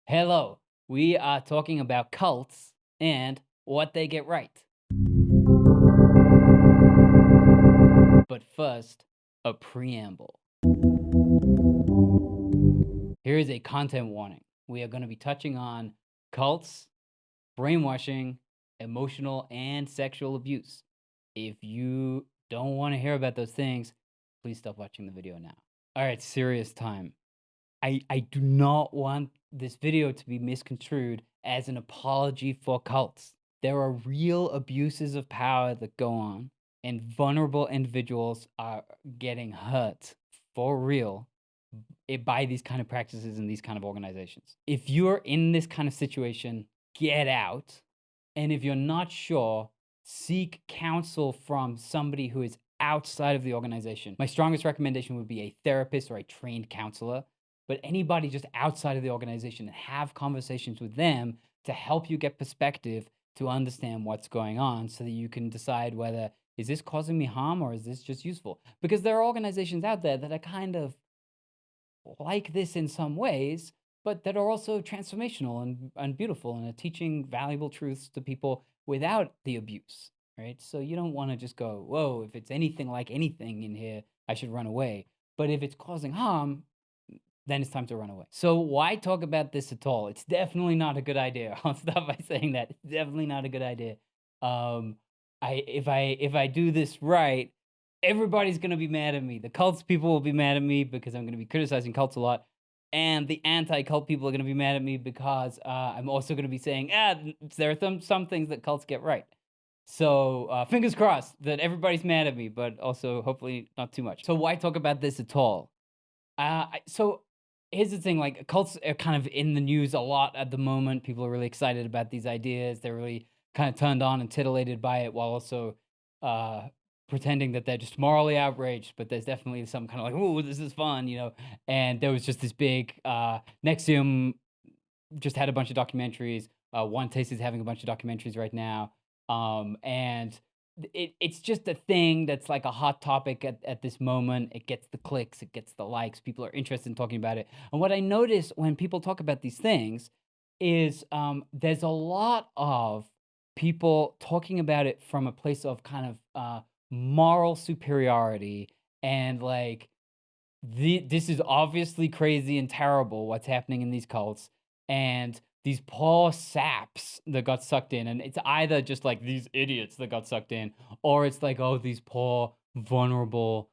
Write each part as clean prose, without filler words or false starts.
Hello, we are talking about cults and what they get right. But first, a preamble. Here is a content warning. We are going to be touching on cults, brainwashing, emotional and sexual abuse. If you don't want to hear about those things, please stop watching the video now. All right, serious time. I do not want this video to be misconstrued as an apology for cults. There are real abuses of power that go on, and vulnerable individuals are getting hurt for real by these kind of practices and these kind of organizations. If you're in this kind of situation, get out. And if you're not sure, seek counsel from somebody who is outside of the organization. My strongest recommendation would be a therapist or a trained counselor, but anybody just outside of the organization, and have conversations with them to help you get perspective to understand what's going on so that you can decide whether is this causing me harm or is this just useful? Because there are organizations out there that are kind of like this in some ways, but that are also transformational and beautiful and are teaching valuable truths to people without the abuse, right? So you don't want to just go, whoa, if it's anything like anything in here, I should run away. But if it's causing harm, then it's time to run away. So why talk about this at all? It's definitely not a good idea. I'll start by saying that. It's definitely not a good idea. Um, if I do this right, everybody's gonna be mad at me. The cults people will be mad at me because I'm gonna be criticizing cults a lot, and the anti-cult people are gonna be mad at me because I'm also gonna be saying, there are some things that cults get right. So fingers crossed that everybody's mad at me, but also hopefully not too much. So why talk about this at all? So here's the thing, like cults are kind of in the news a lot at the moment. People are really excited about these ideas. They're really kind of turned on and titillated by it while also uh, pretending that they're just morally outraged. But there's definitely some kind of like, "Ooh, this is fun." And there was just this big Nexium just had a bunch of documentaries. One Taste is having a bunch of documentaries right now. And it's just a thing that's like a hot topic at this moment. It gets the clicks, it gets the likes. People are interested in talking about it. And what I notice when people talk about these things is there's a lot of people talking about it from a place of kind of moral superiority and like this is obviously crazy and terrible what's happening in these cults, and these poor saps that got sucked in, and it's either just like these idiots that got sucked in, or it's like, oh, these poor vulnerable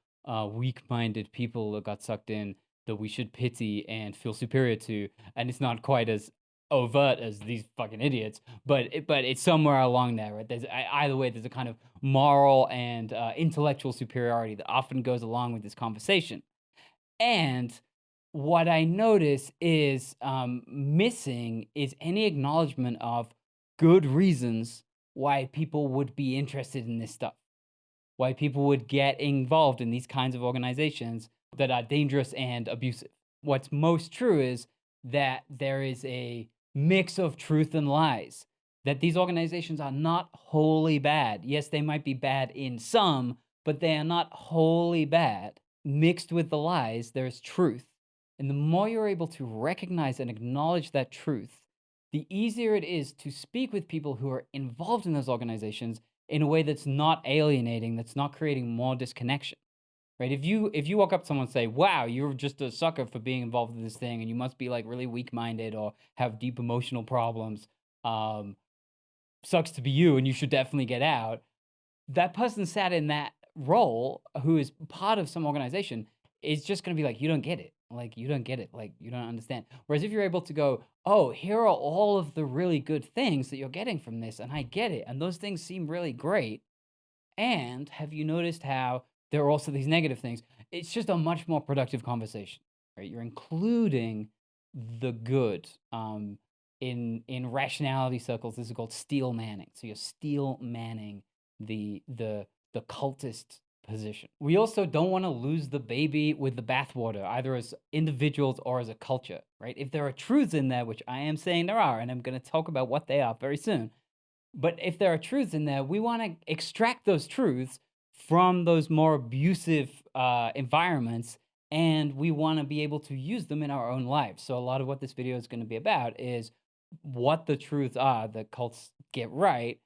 weak-minded people that got sucked in that we should pity and feel superior to. And it's not quite as overt as these fucking idiots, but it's somewhere along there, right? Either way, there's a kind of moral and intellectual superiority that often goes along with this conversation. And what I notice is missing is any acknowledgement of good reasons why people would be interested in this stuff, why people would get involved in these kinds of organizations that are dangerous and abusive. What's most true is that there is a mix of truth and lies, that these organizations are not wholly bad. Yes, they might be bad in some, but they are not wholly bad. Mixed with the lies, there's truth. And the more you're able to recognize and acknowledge that truth, the easier it is to speak with people who are involved in those organizations in a way that's not alienating, that's not creating more disconnection. Right? If you walk up to someone and say, "Wow, you're just a sucker for being involved in this thing, and you must be like really weak-minded or have deep emotional problems. Um, Sucks to be you, and you should definitely get out." That person sat in that role who is part of some organization is just going to be like, you don't get it. Like, you don't get it. Like, you don't understand. Whereas if you're able to go, oh, here are all of the really good things that you're getting from this, and I get it. And those things seem really great. And have you noticed how there are also these negative things? It's just a much more productive conversation, right? You're including the good. In rationality circles, this is called steel manning. So you're steel manning the cultist position. We also don't want to lose the baby with the bathwater, either as individuals or as a culture, right? If there are truths in there, which I am saying there are, and I'm going to talk about what they are very soon, but if there are truths in there, we want to extract those truths from those more abusive environments and we want to be able to use them in our own lives. So a lot of what this video is going to be about is what the truths are that cults get right,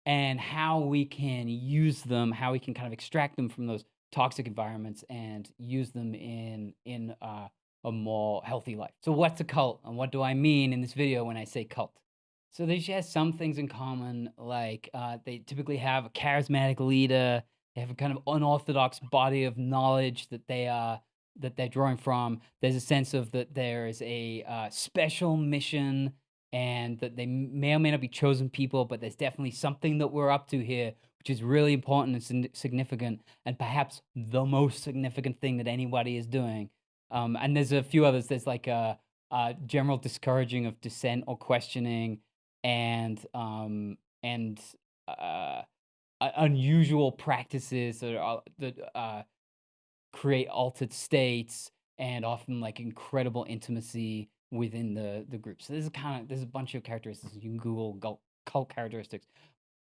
and how we can use them, how we can kind of extract them from those toxic environments and use them in a more healthy life. So what's a cult, and what do I mean in this video when I say cult? So they share some things in common, like they typically have a charismatic leader. They have a kind of unorthodox body of knowledge that they're drawing from. There's a sense of that there is a special mission, and that they may or may not be chosen people, but there's definitely something that we're up to here, which is really important and significant, and perhaps the most significant thing that anybody is doing. And there's a few others. There's like a general discouraging of dissent or questioning, and unusual practices that create altered states, and often like incredible intimacy within the group. So there's a bunch of characteristics. You can Google cult characteristics.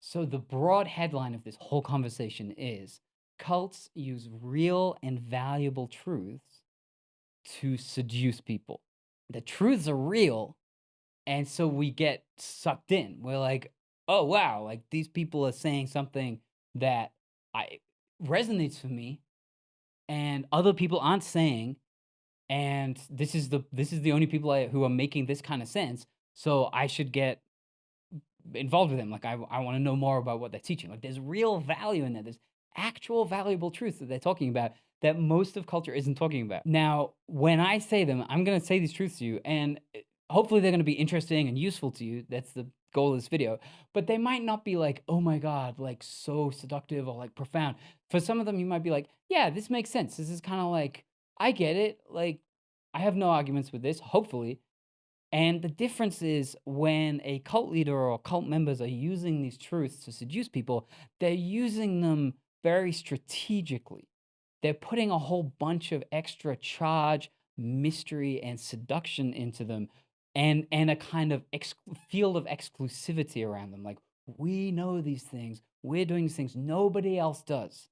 So the broad headline of this whole conversation is cults use real and valuable truths to seduce people. The truths are real, and so we get sucked in. We're like, oh wow, like these people are saying something that I resonates for me, and other people aren't saying, and this is the only people who are making this kind of sense. So I should get involved with them. Like I want to know more about what they're teaching. Like there's real value in that. There's actual valuable truths that they're talking about that most of culture isn't talking about. Now, when I say them, I'm going to say these truths to you, and hopefully they're going to be interesting and useful to you. That's the goal of this video. But they might not be like, oh my God, like so seductive or like profound. For some of them, you might be like, yeah, this makes sense. This is kind of like, I get it. Like, I have no arguments with this, hopefully. And the difference is when a cult leader or cult members are using these truths to seduce people, they're using them very strategically. They're putting a whole bunch of extra charge, mystery, and seduction into them, and a kind of field of exclusivity around them. Like, we know these things, we're doing these things, nobody else does.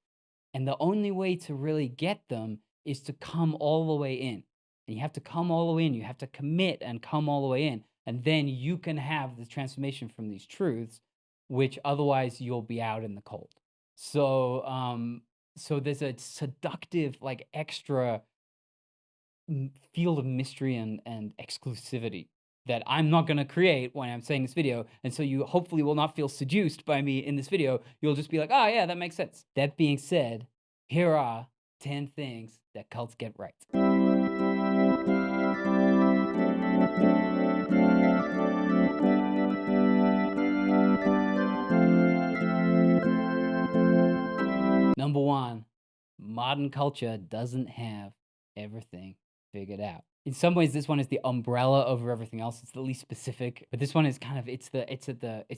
And the only way to really get them is to come all the way in. And you have to come all the way in. You have to commit and come all the way in. And then you can have the transformation from these truths, which otherwise you'll be out in the cold. So there's a seductive, like extra field of mystery and exclusivity that I'm not going to create when I'm saying this video. And so you hopefully will not feel seduced by me in this video. You'll just be like, oh yeah, that makes sense. That being said, here are 10 things that cults get right. Number one, modern culture doesn't have everything figured out. In some ways, this one is the umbrella over everything else. It's the least specific, but this one is kind of it's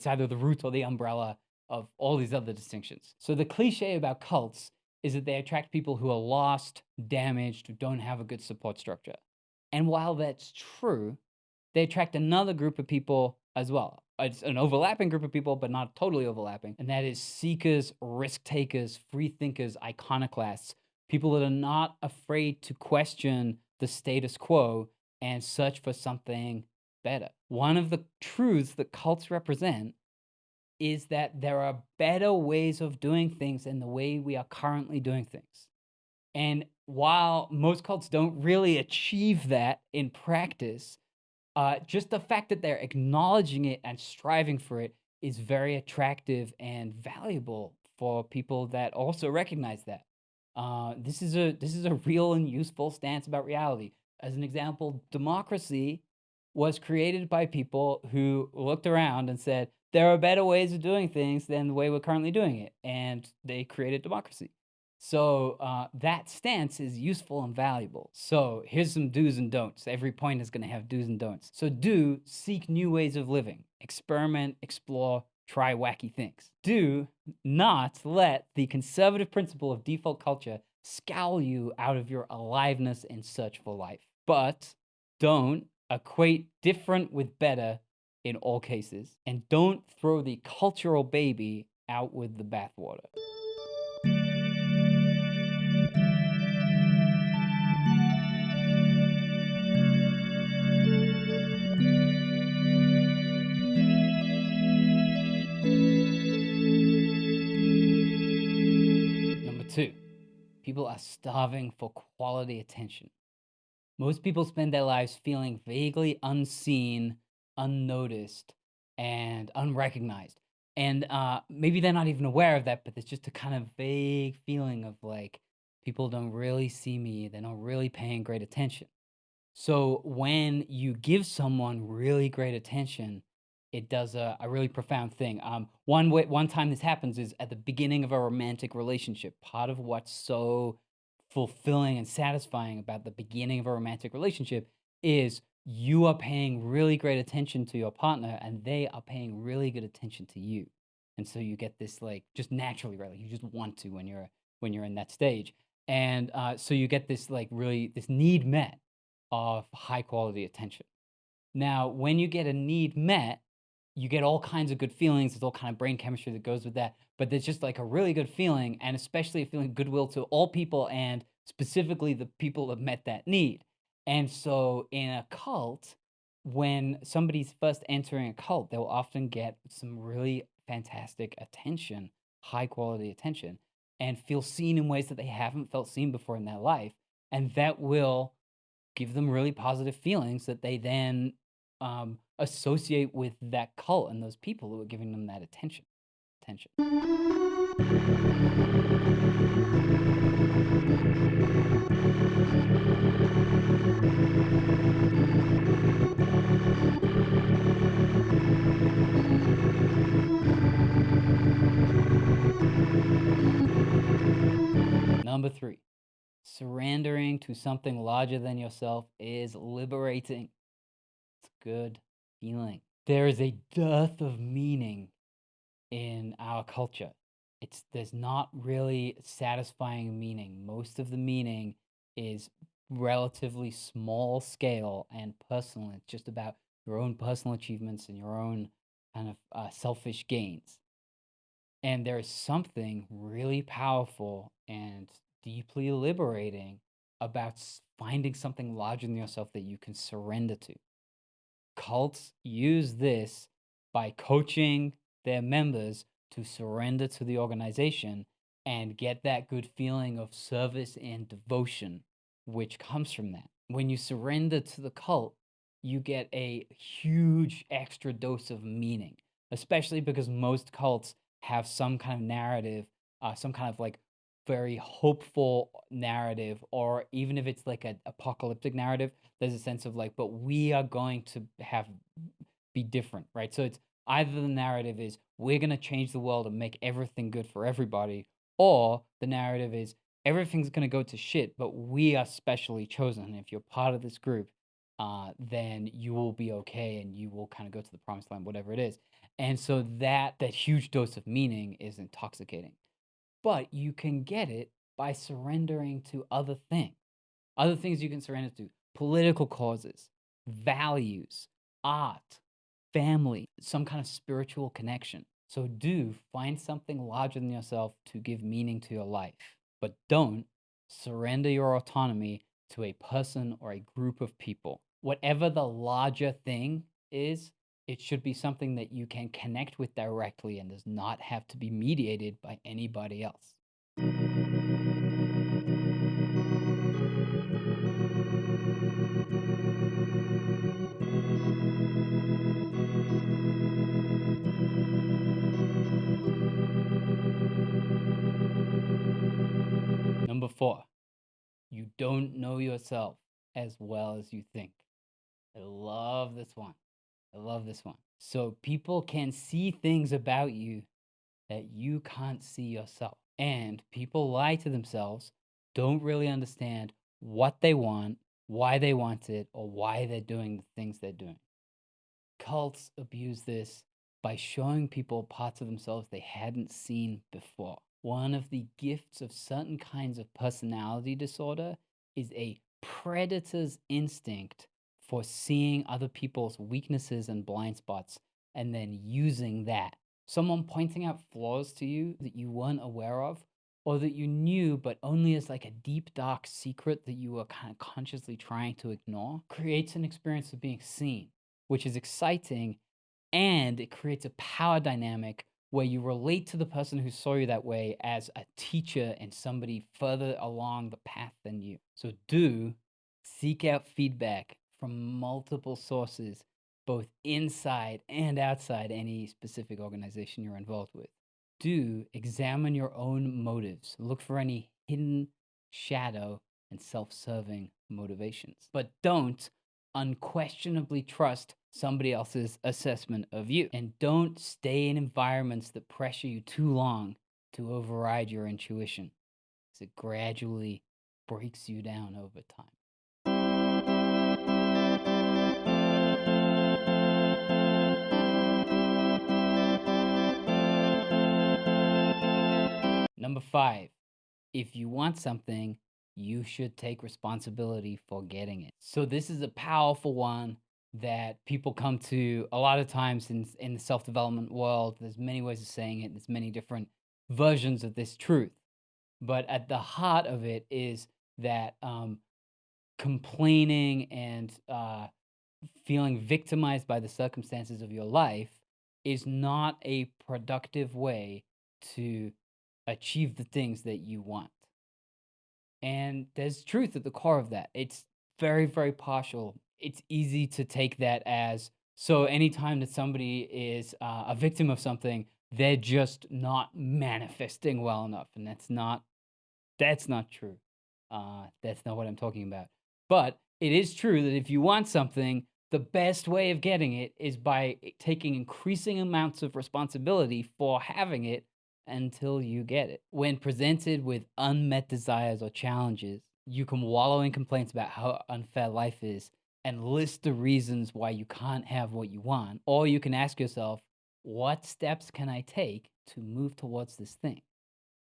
either the root or the umbrella of all these other distinctions. So the cliche about cults is that they attract people who are lost, damaged, who don't have a good support structure. And while that's true, they attract another group of people as well. It's an overlapping group of people, but not totally overlapping. And that is seekers, risk takers, free thinkers, iconoclasts, people that are not afraid to question the status quo and search for something better. One of the truths that cults represent is that there are better ways of doing things than the way we are currently doing things. And while most cults don't really achieve that in practice, just the fact that they're acknowledging it and striving for it is very attractive and valuable for people that also recognize that. This is a real and useful stance about reality. As an example, democracy was created by people who looked around and said, there are better ways of doing things than the way we're currently doing it, and they created democracy. So that stance is useful and valuable. So here's some do's and don'ts. Every point is going to have do's and don'ts. So do, seek new ways of living. Experiment, explore, try wacky things. Do not let the conservative principle of default culture scowl you out of your aliveness and search for life. But don't equate different with better in all cases. And don't throw the cultural baby out with the bathwater. People are starving for quality attention. Most people spend their lives feeling vaguely unseen, unnoticed, and unrecognized. And maybe they're not even aware of that, but there's just a kind of vague feeling of like people don't really see me, they're not really paying great attention. So when you give someone really great attention, it does a really profound thing. One time this happens is at the beginning of a romantic relationship. Part of what's so fulfilling and satisfying about the beginning of a romantic relationship is you are paying really great attention to your partner and they are paying really good attention to you. And so you get this like just naturally, right? Like you just want to when you're in that stage. And so you get this like really this need met of high quality attention. Now, when you get a need met, you get all kinds of good feelings. There's all kind of brain chemistry that goes with that. But there's just like a really good feeling, and especially a feeling goodwill to all people, and specifically the people that met that need. And so, in a cult, when somebody's first entering a cult, they'll often get some really fantastic attention, high quality attention, and feel seen in ways that they haven't felt seen before in their life. And that will give them really positive feelings that they then associate with that cult and those people who are giving them that attention. Attention. Number three, surrendering to something larger than yourself is liberating. It's a good feeling. There is a dearth of meaning in our culture. There's not really satisfying meaning. Most of the meaning is relatively small scale and personal. It's just about your own personal achievements and your own kind of selfish gains. And there is something really powerful and deeply liberating about finding something larger than yourself that you can surrender to. Cults use this by coaching their members to surrender to the organization and get that good feeling of service and devotion, which comes from that. When you surrender to the cult, you get a huge extra dose of meaning, especially because most cults have some kind of narrative, some kind of like very hopeful narrative, or even if it's like an apocalyptic narrative, there's a sense of like, but we are going to have be different, right? So it's either the narrative is we're going to change the world and make everything good for everybody, or the narrative is everything's going to go to shit, but we are specially chosen. And if you're part of this group, then you will be okay and you will kind of go to the promised land, whatever it is. And so that huge dose of meaning is intoxicating. But you can get it by surrendering to other things. Other things you can surrender to: political causes, values, art, family, some kind of spiritual connection. So do find something larger than yourself to give meaning to your life. But don't surrender your autonomy to a person or a group of people. Whatever the larger thing is, it should be something that you can connect with directly and does not have to be mediated by anybody else. Number four, you don't know yourself as well as you think. I love this one. I love this one. So people can see things about you that you can't see yourself. And people lie to themselves, don't really understand what they want, why they want it, or why they're doing the things they're doing. Cults abuse this by showing people parts of themselves they hadn't seen before. One of the gifts of certain kinds of personality disorder is a predator's instinct for seeing other people's weaknesses and blind spots and then using that. Someone pointing out flaws to you that you weren't aware of, or that you knew but only as like a deep dark secret that you were kind of consciously trying to ignore, creates an experience of being seen, which is exciting, and it creates a power dynamic where you relate to the person who saw you that way as a teacher and somebody further along the path than you. So do seek out feedback from multiple sources, both inside and outside any specific organization you're involved with. Do examine your own motives. Look for any hidden shadow and self serving motivations. But don't unquestionably trust somebody else's assessment of you. And don't stay in environments that pressure you too long to override your intuition, as it gradually breaks you down over time. Number 5, if you want something, you should take responsibility for getting it. So this is a powerful one that people come to a lot of times in the self-development world. There's many ways of saying it. There's many different versions of this truth. But at the heart of it is that complaining and feeling victimized by the circumstances of your life is not a productive way to achieve the things that you want. And there's truth at the core of that. It's very, very partial. It's easy to take that as so anytime that somebody is a victim of something, they're just not manifesting well enough. And that's not true. That's not what I'm talking about. But it is true that if you want something, the best way of getting it is by taking increasing amounts of responsibility for having it until you get it. When presented with unmet desires or challenges, you can wallow in complaints about how unfair life is and list the reasons why you can't have what you want. Or you can ask yourself, what steps can I take to move towards this thing?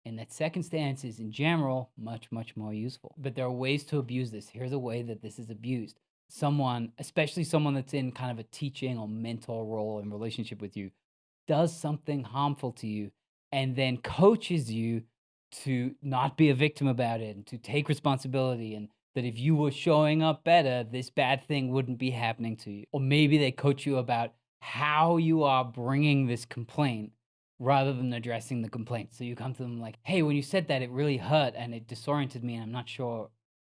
And that second stance is, in general, much, much more useful. But there are ways to abuse this. Here's a way that this is abused. Someone, especially someone that's in kind of a teaching or mentor role in relationship with you, does something harmful to you and then coaches you to not be a victim about it and to take responsibility, and that if you were showing up better, this bad thing wouldn't be happening to you. Or maybe they coach you about how you are bringing this complaint rather than addressing the complaint. So you come to them like, hey, when you said that, it really hurt and it disoriented me, and I'm not sure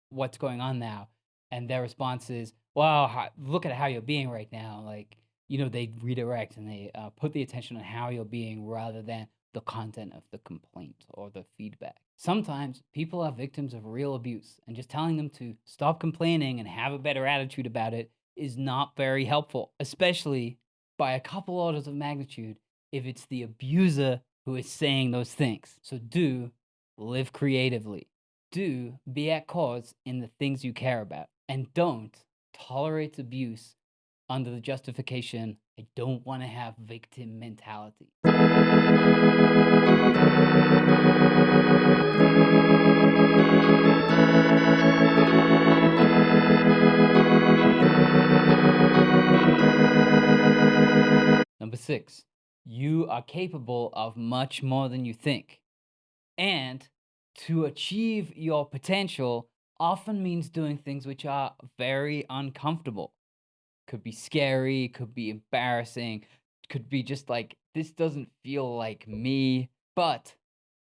what's going on now. And their response is, wow, look at how you're being right now. Like, they redirect and they put the attention on how you're being rather than the content of the complaint or the feedback. Sometimes people are victims of real abuse, and just telling them to stop complaining and have a better attitude about it is not very helpful, especially by a couple orders of magnitude if it's the abuser who is saying those things. So do live creatively. Do be at cause in the things you care about. And don't tolerate abuse under the justification, I don't want to have victim mentality. Number 6, you are capable of much more than you think. And to achieve your potential often means doing things which are very uncomfortable. Could be scary, could be embarrassing, could be just like, this doesn't feel like me. But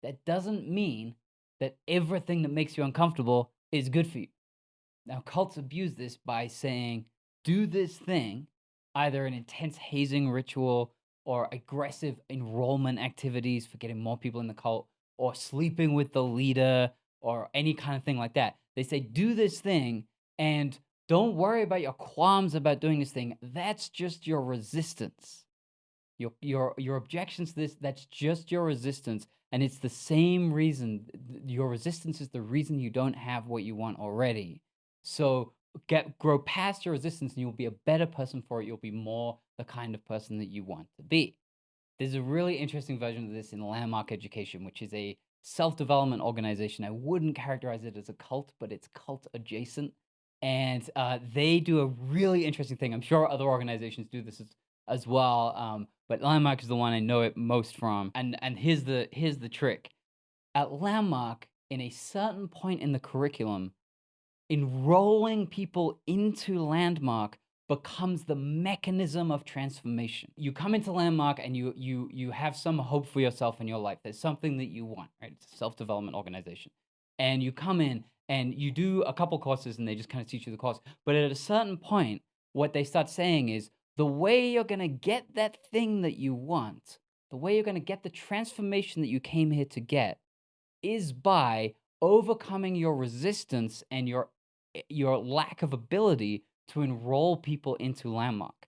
that doesn't mean that everything that makes you uncomfortable is good for you. Now, cults abuse this by saying, do this thing, either an intense hazing ritual or aggressive enrollment activities for getting more people in the cult, or sleeping with the leader, or any kind of thing like that. They say, do this thing, and don't worry about your qualms about doing this thing. That's just your resistance. Your objections to this, that's just your resistance. And it's the same reason. Your resistance is the reason you don't have what you want already. So grow past your resistance, and you'll be a better person for it. You'll be more the kind of person that you want to be. There's a really interesting version of this in Landmark Education, which is a self-development organization. I wouldn't characterize it as a cult, but it's cult adjacent. And they do a really interesting thing. I'm sure other organizations do this as well, but Landmark is the one I know it most from. And here's the trick. At Landmark, in a certain point in the curriculum, enrolling people into Landmark becomes the mechanism of transformation. You come into Landmark and you have some hope for yourself in your life. There's something that you want, right? It's a self-development organization. And you come in and you do a couple courses and they just kind of teach you the course. But at a certain point, what they start saying is the way you're going to get that thing that you want, the way you're going to get the transformation that you came here to get is by overcoming your resistance and your lack of ability to enroll people into Landmark.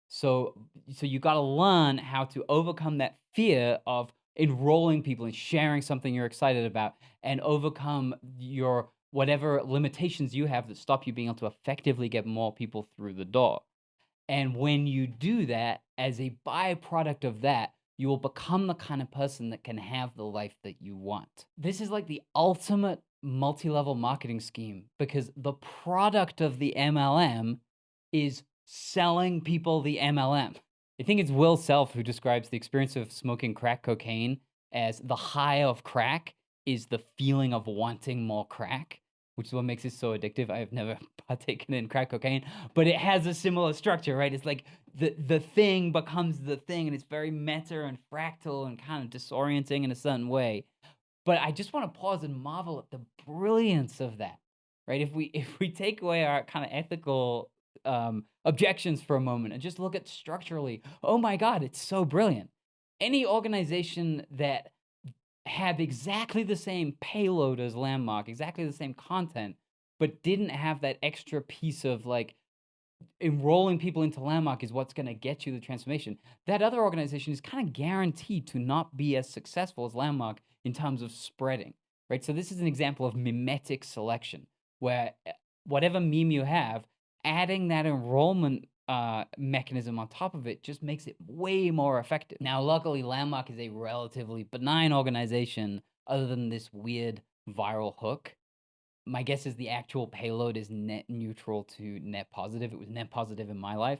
So you got to learn how to overcome that fear of enrolling people and sharing something you're excited about, and overcome your whatever limitations you have that stop you being able to effectively get more people through the door. And when you do that, as a byproduct of that, you will become the kind of person that can have the life that you want. This is like the ultimate multi-level marketing scheme, because the product of the MLM is selling people the MLM. I think it's Will Self who describes the experience of smoking crack cocaine as the high of crack is the feeling of wanting more crack, which is what makes it so addictive. I have never partaken in crack cocaine, but it has a similar structure, right? It's like the thing becomes the thing, and it's very meta and fractal and kind of disorienting in a certain way. But I just want to pause and marvel at the brilliance of that, right? If we take away our kind of ethical objections for a moment and just look at structurally, oh my God, it's so brilliant. Any organization that have exactly the same payload as Landmark, exactly the same content, but didn't have that extra piece of like enrolling people into Landmark is what's going to get you the transformation. That other organization is kind of guaranteed to not be as successful as Landmark in terms of spreading, right? So this is an example of mimetic selection, where whatever meme you have, adding that enrollment mechanism on top of it just makes it way more effective. Now, luckily, Landmark is a relatively benign organization other than this weird viral hook. My guess is the actual payload is net neutral to net positive. It was net positive in my life.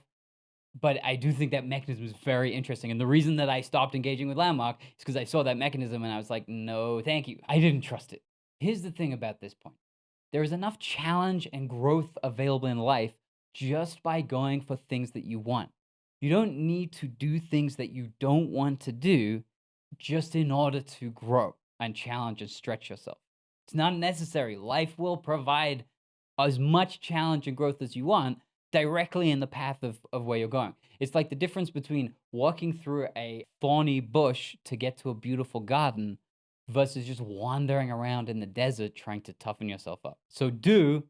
But I do think that mechanism is very interesting. And the reason that I stopped engaging with Landmark is because I saw that mechanism and I was like, no, thank you. I didn't trust it. Here's the thing about this point. There is enough challenge and growth available in life just by going for things that you want. You don't need to do things that you don't want to do just in order to grow and challenge and stretch yourself. It's not necessary. Life will provide as much challenge and growth as you want directly in the path of where you're going. It's like the difference between walking through a thorny bush to get to a beautiful garden versus just wandering around in the desert trying to toughen yourself up. So do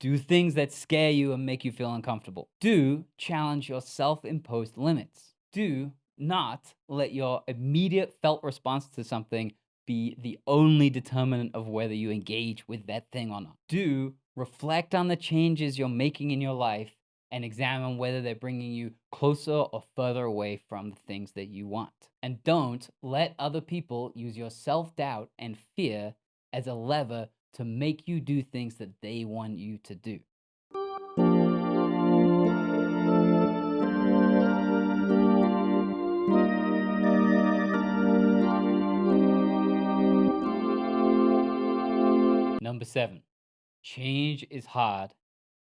things that scare you and make you feel uncomfortable. Do challenge your self-imposed limits. Do not let your immediate felt response to something be the only determinant of whether you engage with that thing or not. Do reflect on the changes you're making in your life and examine whether they're bringing you closer or further away from the things that you want. And don't let other people use your self-doubt and fear as a lever to make you do things that they want you to do. Number 7, change is hard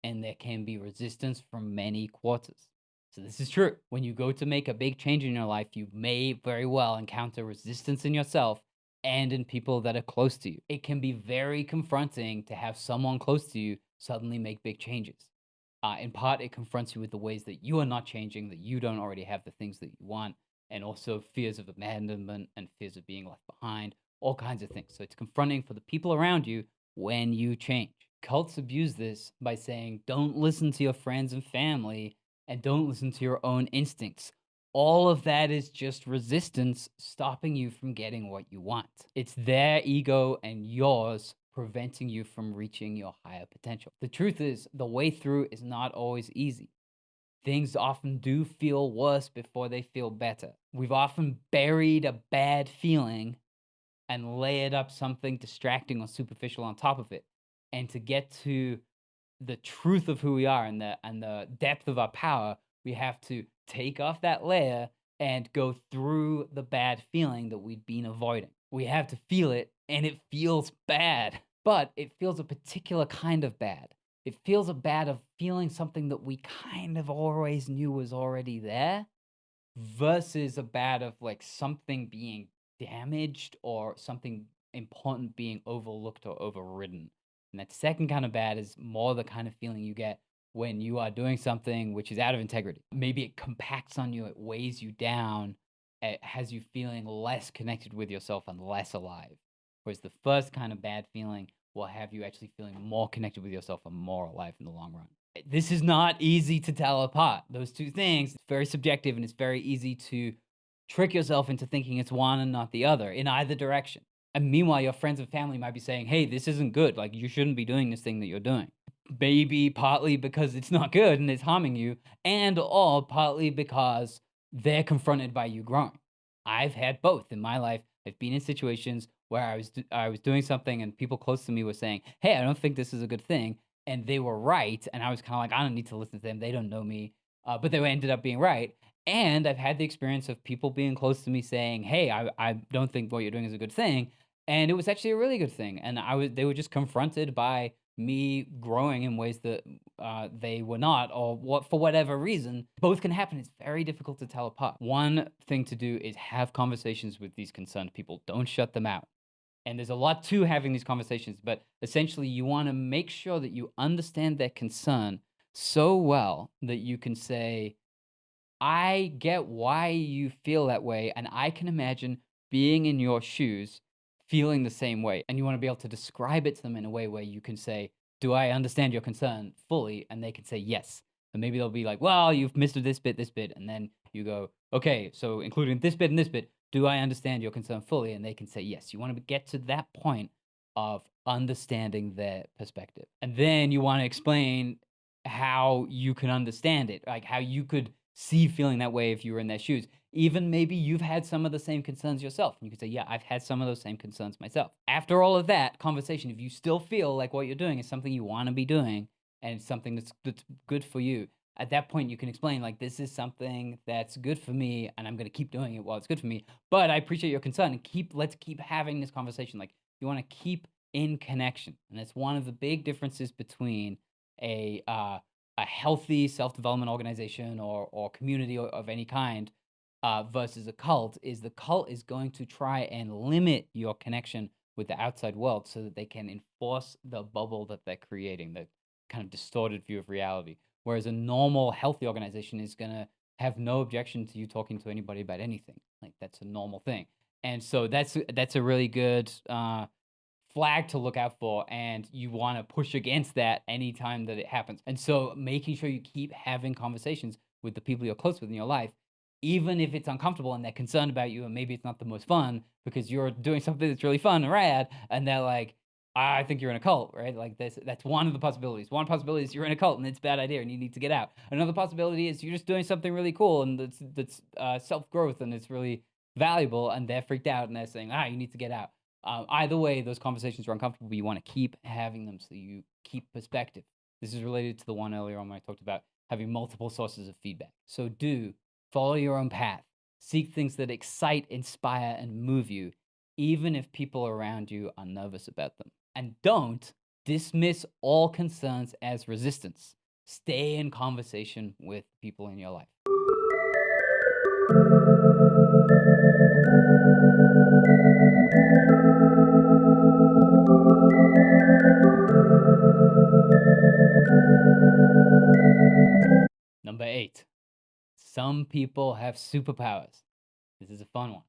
and there can be resistance from many quarters. So this is true. When you go to make a big change in your life, you may very well encounter resistance in yourself and in people that are close to you. It can be very confronting to have someone close to you suddenly make big changes. In part, it confronts you with the ways that you are not changing, that you don't already have the things that you want, and also fears of abandonment and fears of being left behind, all kinds of things. So it's confronting for the people around you when you change. Cults abuse this by saying, don't listen to your friends and family and don't listen to your own instincts. All of that is just resistance stopping you from getting what you want. It's their ego and yours preventing you from reaching your higher potential. The truth is, the way through is not always easy. Things often do feel worse before they feel better. We've often buried a bad feeling and layered up something distracting or superficial on top of it. And to get to the truth of who we are and the depth of our power, we have to take off that layer and go through the bad feeling that we'd been avoiding. We have to feel it, and it feels bad, but it feels a particular kind of bad. it feels bad of feeling something that we kind of always knew was already there versus a bad of like something being damaged or something important being overlooked or overridden. And that second kind of bad is more the kind of feeling you get when you are doing something which is out of integrity. Maybe it compacts on you, it weighs you down, it has you feeling less connected with yourself and less alive. Whereas the first kind of bad feeling will have you actually feeling more connected with yourself and more alive in the long run. This is not easy to tell apart. Those two things, it's very subjective and it's very easy to trick yourself into thinking it's one and not the other in either direction. And meanwhile, your friends and family might be saying, hey, this isn't good. Like, you shouldn't be doing this thing that you're doing. Maybe partly because it's not good and it's harming you, and or partly because they're confronted by you growing. I've had both in my life. I've been in situations where I was doing something and people close to me were saying, "Hey, I don't think this is a good thing," and they were right, and I was kind of like, "I don't need to listen to them. They don't know me," but they ended up being right. And I've had the experience of people being close to me saying, "Hey, I don't think what you're doing is a good thing," and it was actually a really good thing. And they were just confronted by me growing in ways that they were not, or what for whatever reason. Both can happen. It's very difficult to tell apart. One thing to do is have conversations with these concerned people. Don't shut them out. And there's a lot to having these conversations, but essentially, you want to make sure that you understand their concern so well that you can say, I get why you feel that way, and I can imagine being in your shoes, feeling the same way. And you want to be able to describe it to them in a way where you can say, do I understand your concern fully? And they can say yes. And maybe they'll be like, well, you've missed this bit, this bit. And then you go, okay, so including this bit and this bit, do I understand your concern fully? And they can say yes. You want to get to that point of understanding their perspective. And then you want to explain how you can understand it, like how you could see feeling that way if you were in their shoes. Even maybe you've had some of the same concerns yourself. And you could say, yeah, I've had some of those same concerns myself. After all of that conversation, if you still feel like what you're doing is something you want to be doing and it's something that's good for you, at that point you can explain like, this is something that's good for me and I'm going to keep doing it while it's good for me. But I appreciate your concern and let's keep having this conversation. Like, you want to keep in connection. And that's one of the big differences between a healthy self-development organization or community of any kind versus a cult is the cult is going to try and limit your connection with the outside world so that they can enforce the bubble that they're creating, the kind of distorted view of reality. Whereas a normal healthy organization is going to have no objection to you talking to anybody about anything. Like, that's a normal thing. And so that's a really good flag to look out for, and you want to push against that anytime that it happens. And so making sure you keep having conversations with the people you're close with in your life, even if it's uncomfortable and they're concerned about you and maybe it's not the most fun because you're doing something that's really fun and rad, and they're like, I think you're in a cult, right? Like, that's one of the possibilities. One possibility is you're in a cult and it's a bad idea and you need to get out. Another possibility is you're just doing something really cool and that's self-growth and it's really valuable, and they're freaked out and they're saying, you need to get out. Either way, those conversations are uncomfortable, but you want to keep having them so you keep perspective. This is related to the one earlier on when I talked about having multiple sources of feedback. So follow your own path. Seek things that excite, inspire, and move you, even if people around you are nervous about them. And don't dismiss all concerns as resistance. Stay in conversation with people in your life. Number 8. Some people have superpowers. This is a fun one.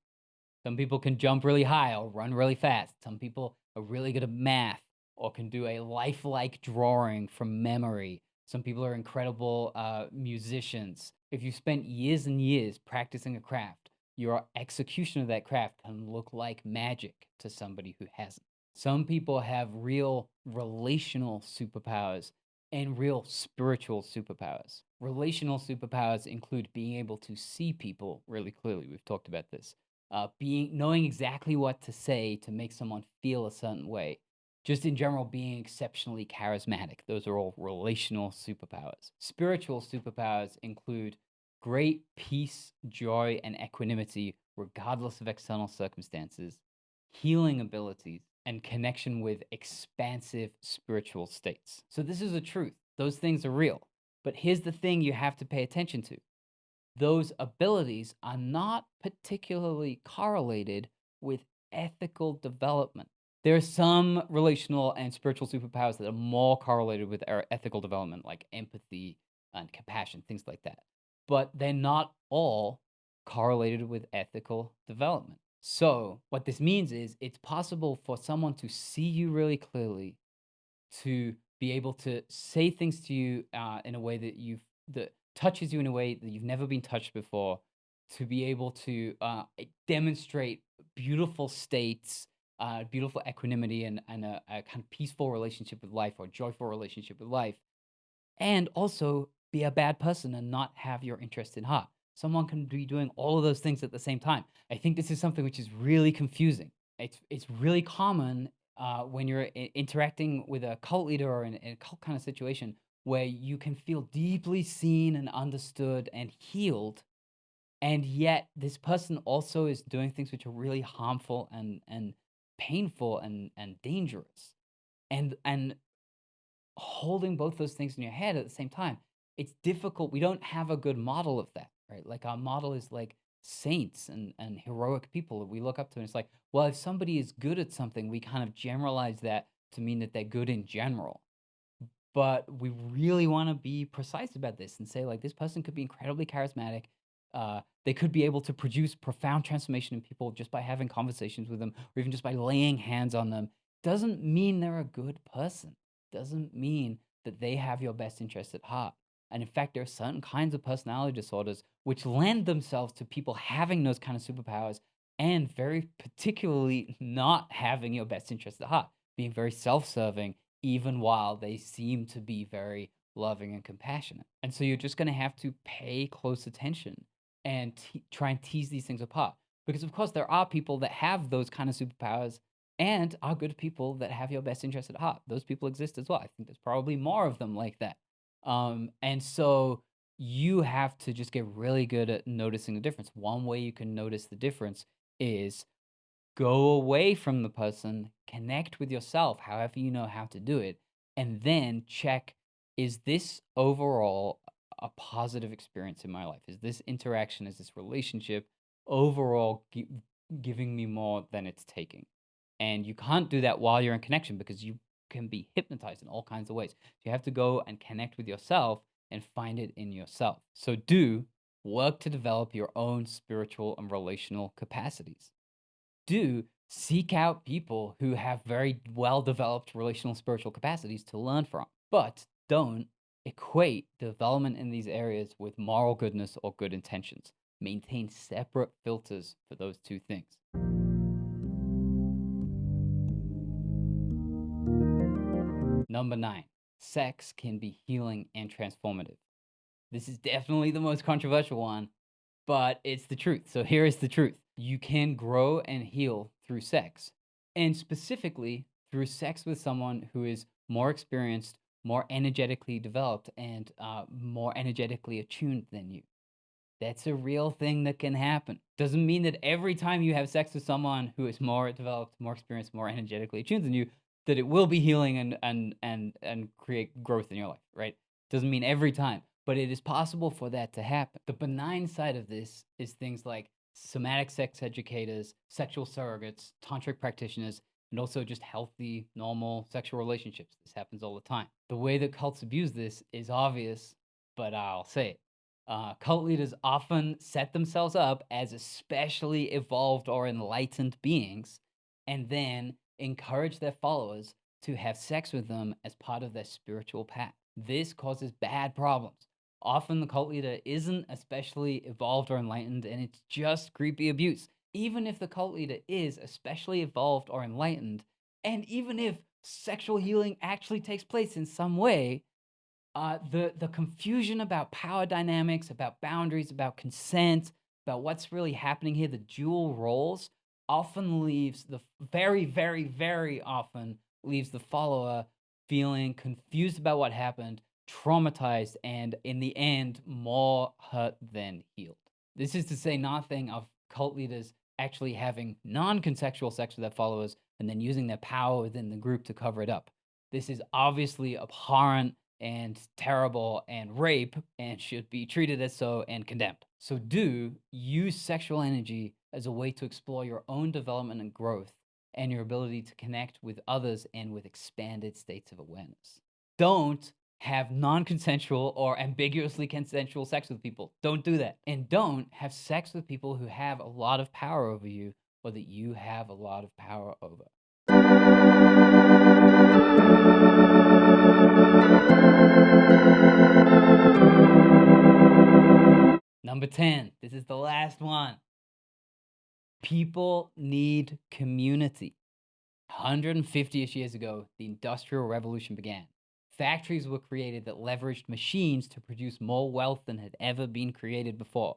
Some people can jump really high or run really fast. Some people are really good at math or can do a lifelike drawing from memory. Some people are incredible musicians. If you spent years and years practicing a craft, your execution of that craft can look like magic to somebody who hasn't. Some people have real relational superpowers and real spiritual superpowers. Relational superpowers include being able to see people really clearly. We've talked about this. Knowing exactly what to say to make someone feel a certain way. Just in general, being exceptionally charismatic. Those are all relational superpowers. Spiritual superpowers include great peace, joy, and equanimity, regardless of external circumstances, healing abilities, and connection with expansive spiritual states. So, this is a truth. Those things are real. But here's the thing you have to pay attention to: those abilities are not particularly correlated with ethical development. There are some relational and spiritual superpowers that are more correlated with our ethical development, like empathy and compassion, things like that. But they're not all correlated with ethical development. So, what this means is it's possible for someone to see you really clearly, to be able to say things to you in a way that touches you in a way that you've never been touched before, to be able to demonstrate beautiful states, beautiful equanimity, and a kind of peaceful relationship with life or joyful relationship with life, and also be a bad person and not have your interest in heart. Someone can be doing all of those things at the same time. I think this is something which is really confusing. It's really common when you're interacting with a cult leader or in a cult kind of situation where you can feel deeply seen and understood and healed, and yet this person also is doing things which are really harmful and painful and dangerous. And holding both those things in your head at the same time, it's difficult. We don't have a good model of that, right? Like our model is like saints and heroic people that we look up to. And it's like, well, if somebody is good at something, we kind of generalize that to mean that they're good in general. But we really want to be precise about this and say, like, this person could be incredibly charismatic. They could be able to produce profound transformation in people just by having conversations with them or even just by laying hands on them. Doesn't mean they're a good person. Doesn't mean that they have your best interest at heart. And in fact, there are certain kinds of personality disorders which lend themselves to people having those kind of superpowers and very particularly not having your best interest at heart, being very self serving, even while they seem to be very loving and compassionate. And so you're just going to have to pay close attention and try and tease these things apart. Because, of course, there are people that have those kind of superpowers and are good people that have your best interest at heart. Those people exist as well. I think there's probably more of them like that. And so you have to just get really good at noticing the difference. One way you can notice the difference is go away from the person, connect with yourself, however you know how to do it, and then check, is this overall a positive experience in my life? Is this interaction, is this relationship overall giving me more than it's taking? And you can't do that while you're in connection because you can be hypnotized in all kinds of ways. So you have to go and connect with yourself and find it in yourself. So do work to develop your own spiritual and relational capacities. Do seek out people who have very well developed relational spiritual capacities to learn from. But don't equate development in these areas with moral goodness or good intentions. Maintain separate filters for those two things. Number 9, sex can be healing and transformative. This is definitely the most controversial one, but it's the truth. So here is the truth. You can grow and heal through sex, and specifically through sex with someone who is more experienced, more energetically developed, and more energetically attuned than you. That's a real thing that can happen. Doesn't mean that every time you have sex with someone who is more developed, more experienced, more energetically attuned than you, that it will be healing and create growth in your life, right? Doesn't mean every time, but it is possible for that to happen. The benign side of this is things like somatic sex educators, sexual surrogates, tantric practitioners, and also just healthy, normal sexual relationships. This happens all the time. The way that cults abuse this is obvious, but I'll say it. Cult leaders often set themselves up as especially evolved or enlightened beings and then encourage their followers to have sex with them as part of their spiritual path. This causes bad problems. Often the cult leader isn't especially evolved or enlightened, and it's just creepy abuse. Even if the cult leader is especially evolved or enlightened, and even if sexual healing actually takes place in some way, the confusion about power dynamics, about boundaries, about consent, about what's really happening here, the dual roles, often leaves very, very, very often leaves the follower feeling confused about what happened, traumatized, and in the end, more hurt than healed. This is to say nothing of cult leaders actually having non-consensual sex with their followers and then using their power within the group to cover it up. This is obviously abhorrent and terrible and rape and should be treated as so and condemned. So do use sexual energy as a way to explore your own development and growth and your ability to connect with others and with expanded states of awareness. Don't have non-consensual or ambiguously consensual sex with people. Don't do that. And don't have sex with people who have a lot of power over you or that you have a lot of power over. Number 10, this is the last one. People need community. 150-ish years ago, the Industrial Revolution began. Factories were created that leveraged machines to produce more wealth than had ever been created before.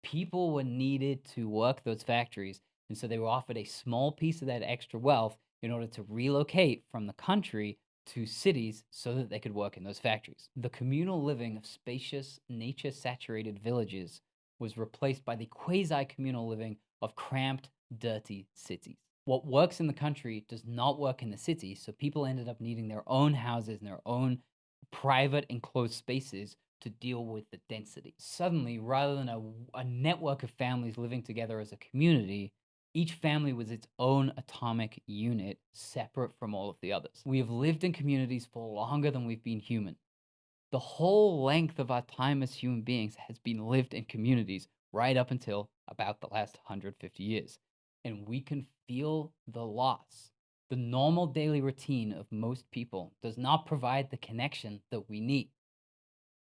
People were needed to work those factories, and so they were offered a small piece of that extra wealth in order to relocate from the country to cities so that they could work in those factories. The communal living of spacious, nature-saturated villages was replaced by the quasi-communal living of cramped, dirty cities. What works in the country does not work in the city, so people ended up needing their own houses and their own private enclosed spaces to deal with the density. Suddenly, rather than a network of families living together as a community, each family was its own atomic unit, separate from all of the others. We have lived in communities for longer than we've been human. The whole length of our time as human beings has been lived in communities right up until about the last 150 years. And we can feel the loss. The normal daily routine of most people does not provide the connection that we need.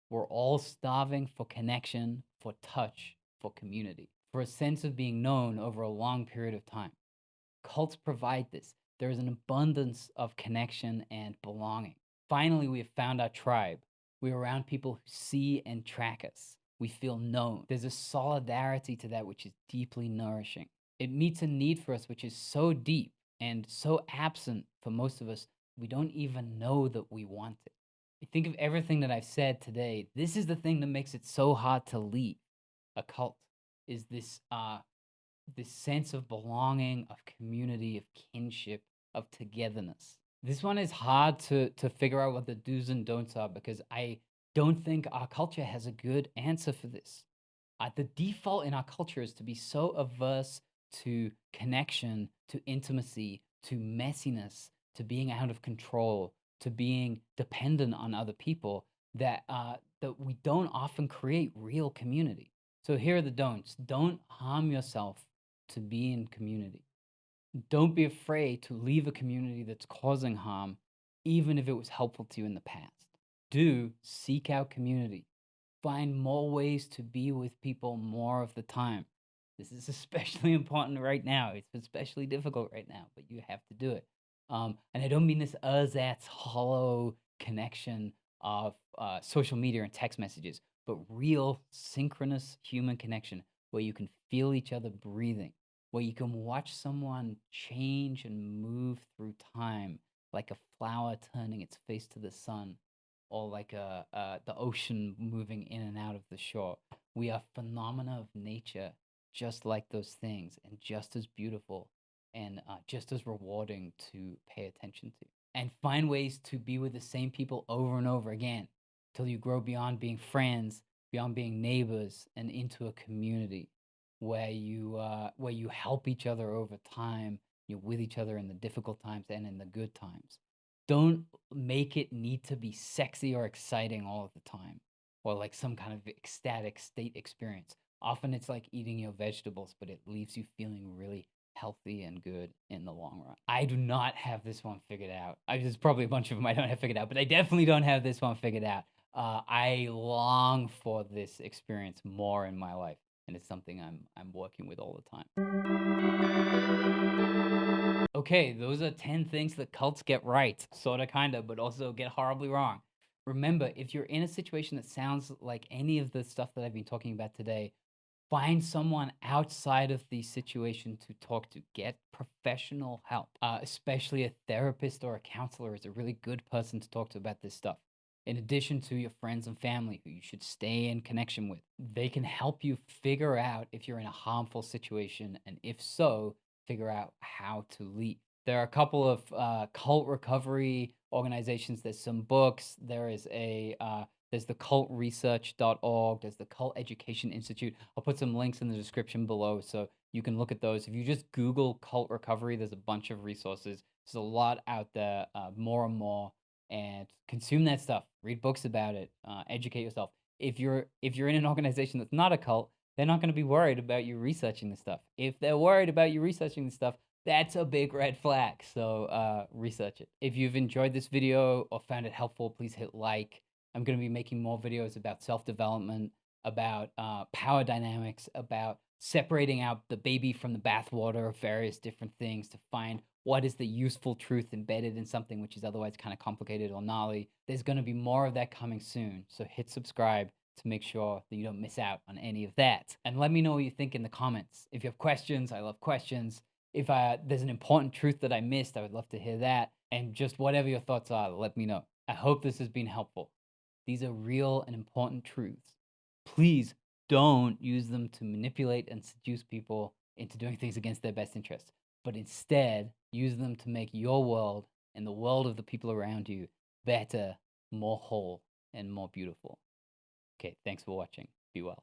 We're all starving for connection, for touch, for community, for a sense of being known over a long period of time. Cults provide this. There is an abundance of connection and belonging. Finally, we have found our tribe. We're around people who see and track us. We feel known. There's a solidarity to that which is deeply nourishing. It meets a need for us which is so deep and so absent for most of us, we don't even know that we want it. I think of everything that I've said today. This is the thing that makes it so hard to leave a cult, is this sense of belonging, of community, of kinship, of togetherness. This one is hard to figure out what the do's and don'ts are because I don't think our culture has a good answer for this. The default in our culture is to be so averse to connection, to intimacy, to messiness, to being out of control, to being dependent on other people that that we don't often create real community. So here are the don'ts. Don't harm yourself to be in community. Don't be afraid to leave a community that's causing harm, even if it was helpful to you in the past. Do seek out community. Find more ways to be with people more of the time. This is especially important right now. It's especially difficult right now, but you have to do it. And I don't mean this ersatz hollow connection of social media and text messages, but real synchronous human connection where you can feel each other breathing, where you can watch someone change and move through time like a flower turning its face to the sun or like the ocean moving in and out of the shore. We are phenomena of nature just like those things and just as beautiful and just as rewarding to pay attention to. And find ways to be with the same people over and over again till you grow beyond being friends, beyond being neighbors, and into a community where you help each other over time. You're with each other in the difficult times and in the good times. Don't make it need to be sexy or exciting all of the time or like some kind of ecstatic state experience. Often it's like eating your vegetables, but it leaves you feeling really healthy and good in the long run. I do not have this one figured out. There's probably a bunch of them I don't have figured out, but I definitely don't have this one figured out. I long for this experience more in my life, and it's something I'm working with all the time. Okay, those are 10 things that cults get right, sorta, kinda, but also get horribly wrong. Remember, if you're in a situation that sounds like any of the stuff that I've been talking about today, find someone outside of the situation to talk to. Get professional help, especially a therapist or a counselor is a really good person to talk to about this stuff. in addition to your friends and family who you should stay in connection with. They can help you figure out if you're in a harmful situation, and if so, figure out how to leave. There are a couple of cult recovery organizations. There's some books. There's the cultresearch.org. There's the Cult Education Institute. I'll put some links in the description below so you can look at those. If you just Google cult recovery, there's a bunch of resources. There's a lot out there, more and more, and consume that stuff. Read books about it. Educate yourself. If you're in an organization that's not a cult, they're not going to be worried about you researching this stuff. If they're worried about you researching this stuff, that's a big red flag. So research it. If you've enjoyed this video or found it helpful, please hit like. I'm going to be making more videos about self-development, about power dynamics, about separating out the baby from the bathwater of various different things to find what is the useful truth embedded in something which is otherwise kind of complicated or gnarly. There's going to be more of that coming soon. So hit subscribe to make sure that you don't miss out on any of that. And let me know what you think in the comments. If you have questions, I love questions. If there's an important truth that I missed, I would love to hear that. And just whatever your thoughts are, let me know. I hope this has been helpful. These are real and important truths. Please don't use them to manipulate and seduce people into doing things against their best interests, but instead use them to make your world and the world of the people around you better, more whole, and more beautiful. Okay, thanks for watching. Be well.